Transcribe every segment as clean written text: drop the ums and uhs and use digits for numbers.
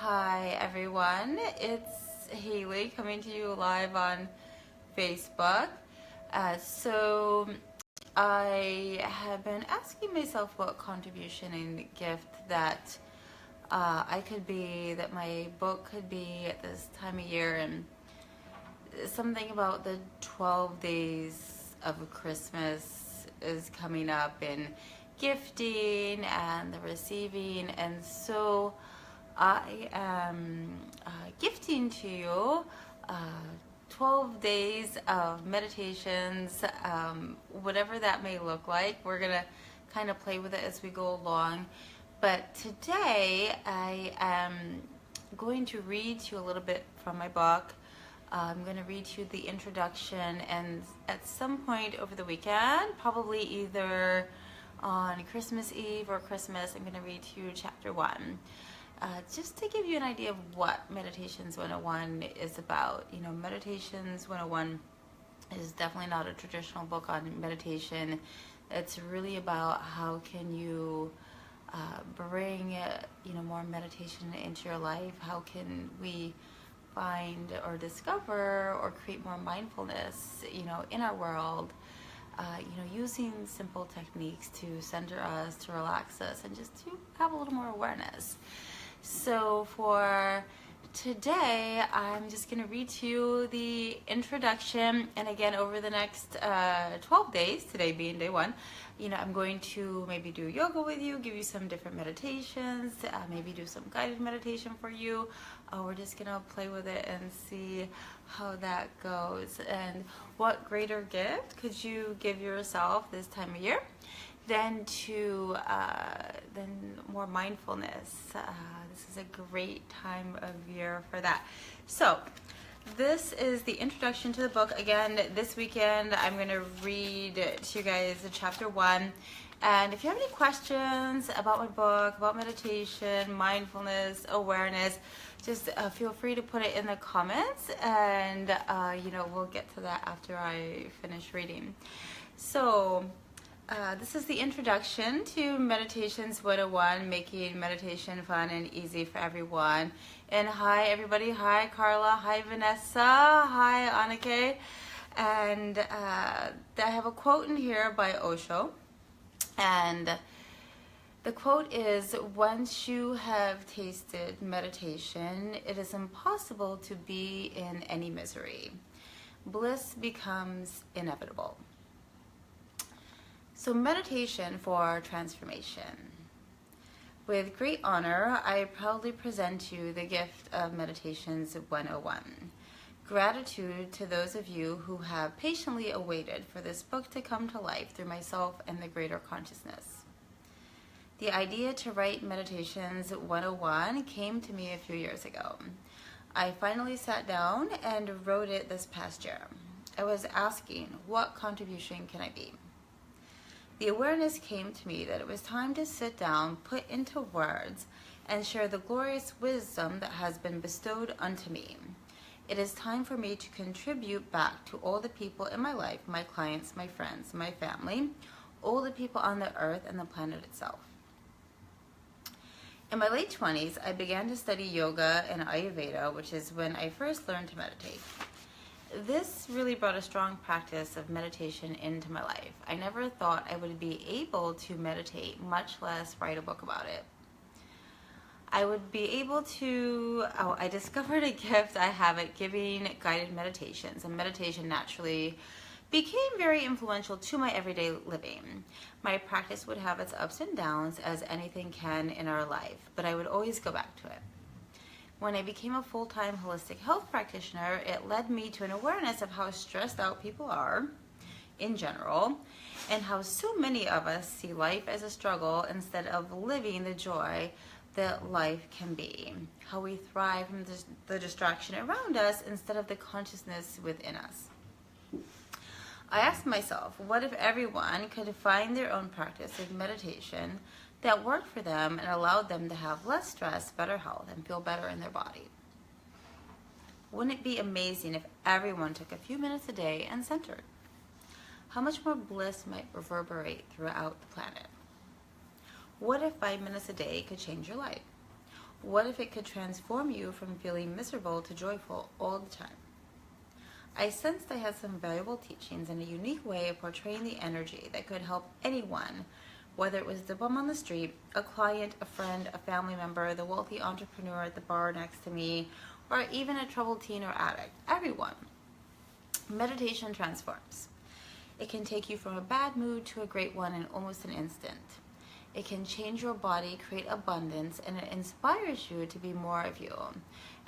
Hi everyone, it's Haley coming to you live on Facebook. So I have been asking myself what contribution and gift that I could be, that my book could be at this time of year, and something about the 12 days of Christmas is coming up, and gifting and the receiving, and so I am gifting to you uh, 12 days of meditations, whatever that may look like. We're going to kind of play with it as we go along. But today I am going to read to you a little bit from my book. I'm going to read to you the introduction, and at some point over the weekend, probably either on Christmas Eve or Christmas, I'm going to read to you chapter 1. Just to give you an idea of what Meditations 101 is about. You know, Meditations 101 is definitely not a traditional book on meditation. It's really about how can you bring more meditation into your life. How can we find or discover or create more mindfulness, in our world, using simple techniques to center us, to relax us, and just to have a little more awareness. So for today, I'm just going to read to you the introduction, and again, over the next 12 days, today being day 1, I'm going to maybe do yoga with you, give you some different meditations, maybe do some guided meditation for you. We're just going to play with it and see how that goes. And what greater gift could you give yourself this time of year than more mindfulness? This is a great time of year for that. So this is the introduction to the book. Again, this weekend I'm going to read to you guys chapter 1. And if you have any questions about my book, about meditation, mindfulness, awareness, just feel free to put it in the comments, and we'll get to that after I finish reading. So this is the introduction to Meditations 101, making meditation fun and easy for everyone. And hi everybody, hi Carla, hi Vanessa, hi Anneke. And I have a quote in here by Osho. And the quote is, "Once you have tasted meditation, it is impossible to be in any misery. Bliss becomes inevitable." So meditation for transformation. With great honor, I proudly present you the gift of Meditations 101. Gratitude to those of you who have patiently awaited for this book to come to life through myself and the greater consciousness. The idea to write Meditations 101 came to me a few years ago. I finally sat down and wrote it this past year. I was asking, what contribution can I be? The awareness came to me that it was time to sit down, put into words, and share the glorious wisdom that has been bestowed unto me. It is time for me to contribute back to all the people in my life, my clients, my friends, my family, all the people on the earth and the planet itself. In my late 20s, I began to study yoga and Ayurveda, which is when I first learned to meditate. This really brought a strong practice of meditation into my life. I never thought I would be able to meditate, much less write a book about it. I would be able to, I discovered a gift I have at giving guided meditations, and meditation naturally became very influential to my everyday living. My practice would have its ups and downs, as anything can in our life, but I would always go back to it. When I became a full-time holistic health practitioner, it led me to an awareness of how stressed out people are in general, and how so many of us see life as a struggle instead of living the joy that life can be. How we thrive from the distraction around us instead of the consciousness within us. I asked myself, what if everyone could find their own practice of meditation that worked for them and allowed them to have less stress, better health, and feel better in their body? Wouldn't it be amazing if everyone took a few minutes a day and centered? How much more bliss might reverberate throughout the planet? What if 5 minutes a day could change your life? What if it could transform you from feeling miserable to joyful all the time? I sensed I had some valuable teachings and a unique way of portraying the energy that could help anyone, whether it was the bum on the street, a client, a friend, a family member, the wealthy entrepreneur at the bar next to me, or even a troubled teen or addict. Everyone. Meditation transforms. It can take you from a bad mood to a great one in almost an instant. It can change your body, create abundance, and it inspires you to be more of you.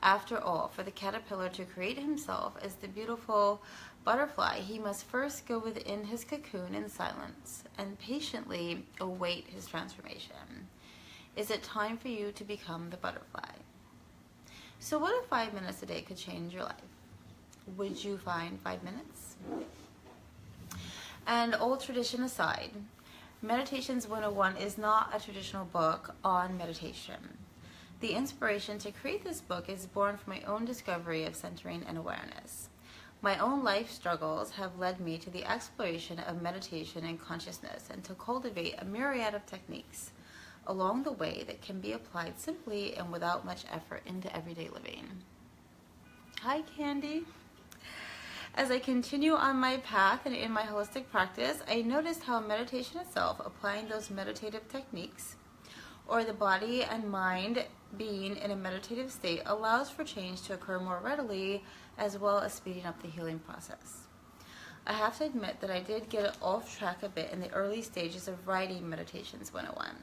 After all, for the caterpillar to create himself as the beautiful butterfly, he must first go within his cocoon in silence and patiently await his transformation. Is it time for you to become the butterfly? So what if 5 minutes a day could change your life? Would you find 5 minutes? And old tradition aside, Meditations 101 is not a traditional book on meditation. The inspiration to create this book is born from my own discovery of centering and awareness. My own life struggles have led me to the exploration of meditation and consciousness and to cultivate a myriad of techniques along the way that can be applied simply and without much effort into everyday living. Hi, Candy. As I continue on my path and in my holistic practice, I noticed how meditation itself, applying those meditative techniques, or the body and mind being in a meditative state, allows for change to occur more readily, as well as speeding up the healing process. I have to admit that I did get off track a bit in the early stages of writing Meditations 101,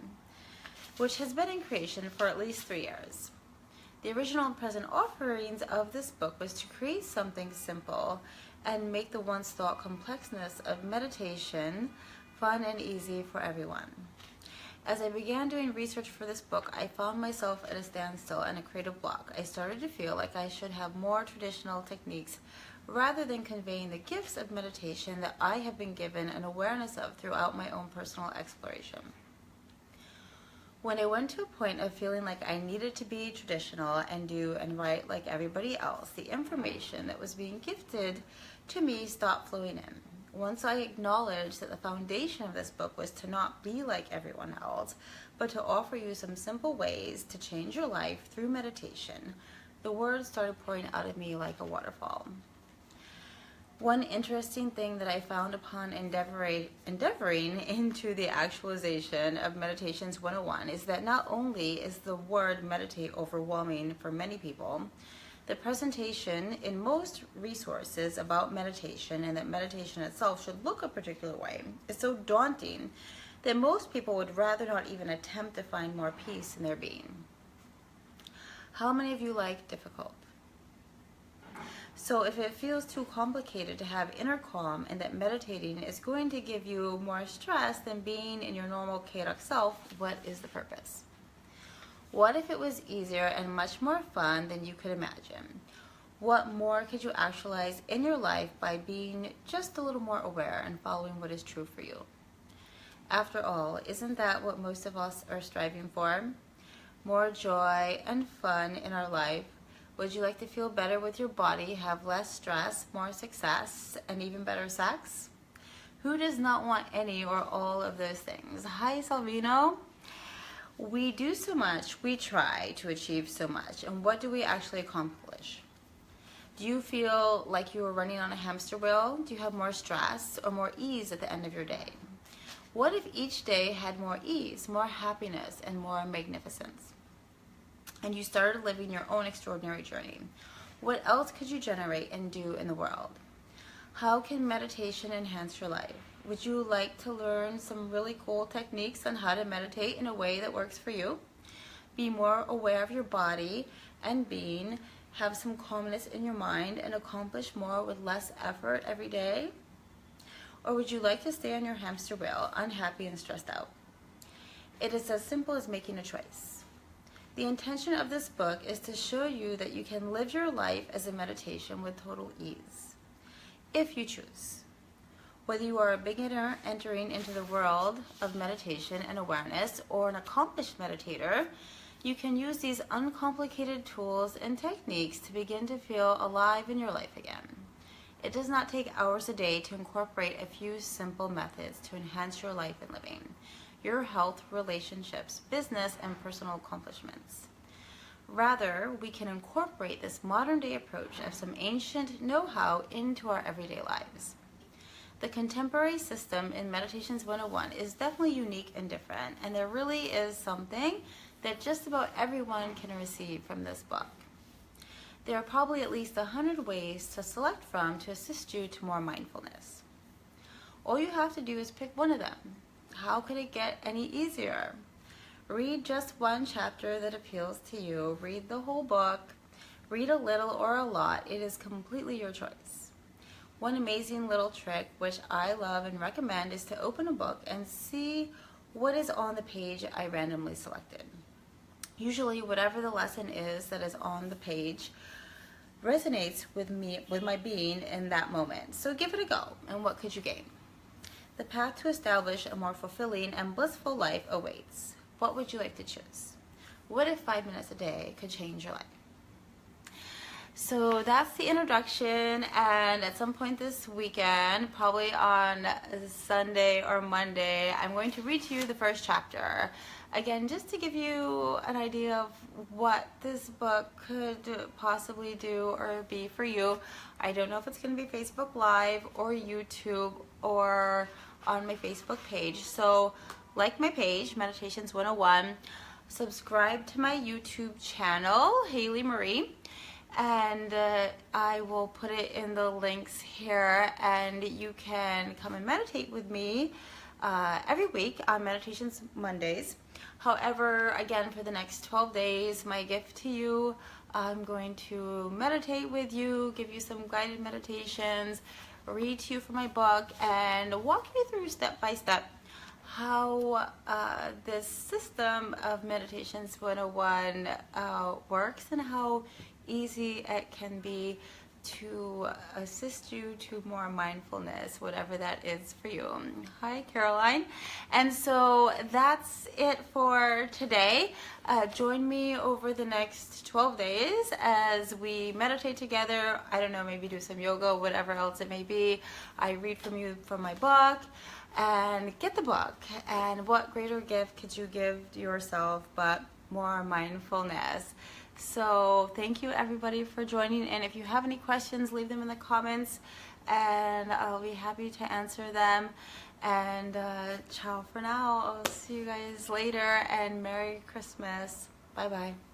which has been in creation for at least 3 years. The original and present offerings of this book was to create something simple and make the once thought complexness of meditation fun and easy for everyone. As I began doing research for this book, I found myself at a standstill and a creative block. I started to feel like I should have more traditional techniques rather than conveying the gifts of meditation that I have been given an awareness of throughout my own personal exploration. When I went to a point of feeling like I needed to be traditional and do and write like everybody else, the information that was being gifted to me stopped flowing in. Once I acknowledged that the foundation of this book was to not be like everyone else, but to offer you some simple ways to change your life through meditation, the words started pouring out of me like a waterfall. One interesting thing that I found upon endeavoring into the actualization of Meditations 101 is that not only is the word meditate overwhelming for many people, the presentation in most resources about meditation and that meditation itself should look a particular way is so daunting that most people would rather not even attempt to find more peace in their being. How many of you like difficult? So if it feels too complicated to have inner calm and that meditating is going to give you more stress than being in your normal chaotic self, what is the purpose? What if it was easier and much more fun than you could imagine? What more could you actualize in your life by being just a little more aware and following what is true for you? After all, isn't that what most of us are striving for? More joy and fun in our life. Would you like to feel better with your body, have less stress, more success, and even better sex? Who does not want any or all of those things? Hi, Salvino. We do so much, we try to achieve so much, and what do we actually accomplish? Do you feel like you are running on a hamster wheel? Do you have more stress or more ease at the end of your day? What if each day had more ease, more happiness, and more magnificence? And you started living your own extraordinary journey. What else could you generate and do in the world? How can meditation enhance your life? Would you like to learn some really cool techniques on how to meditate in a way that works for you? Be more aware of your body and being, have some calmness in your mind, and accomplish more with less effort every day? Or would you like to stay on your hamster wheel, unhappy and stressed out? It is as simple as making a choice. The intention of this book is to show you that you can live your life as a meditation with total ease, if you choose. Whether you are a beginner entering into the world of meditation and awareness or an accomplished meditator, you can use these uncomplicated tools and techniques to begin to feel alive in your life again. It does not take hours a day to incorporate a few simple methods to enhance your life and living, your health, relationships, business, and personal accomplishments. Rather, we can incorporate this modern day approach of some ancient know-how into our everyday lives. The contemporary system in Meditations 101 is definitely unique and different, and there really is something that just about everyone can receive from this book. There are probably at least 100 ways to select from to assist you to more mindfulness. All you have to do is pick one of them. How could it get any easier? Read just one chapter that appeals to you. Read the whole book. Read a little or a lot. It is completely your choice. One amazing little trick, which I love and recommend, is to open a book and see what is on the page I randomly selected. Usually, whatever the lesson is that is on the page resonates with me, with my being in that moment. So give it a go, and what could you gain? The path to establish a more fulfilling and blissful life awaits. What would you like to choose? What if 5 minutes a day could change your life? So that's the introduction, and at some point this weekend, probably on Sunday or Monday, I'm going to read to you the first chapter. Again, just to give you an idea of what this book could possibly do or be for you. I don't know if it's going to be Facebook Live or YouTube or on my Facebook page. So like my page, Meditations 101, subscribe to my YouTube channel, Haley Marie, and I will put it in the links here, and you can come and meditate with me every week on Meditations Mondays. However, again, for the next 12 days, my gift to you, I'm going to meditate with you, give you some guided meditations, read to you from my book, and walk you through step by step how this system of Meditations 101 works, and how easy it can be to assist you to more mindfulness, whatever that is for you. Hi, Caroline. And so that's it for today. Join me over the next 12 days as we meditate together. I don't know, maybe do some yoga, whatever else it may be. I read from you from my book. And get the book. And what greater gift could you give yourself but more mindfulness? So thank you everybody for joining, and if you have any questions, leave them in the comments and I'll be happy to answer them. And ciao for now. I'll see you guys later, and Merry Christmas. Bye bye.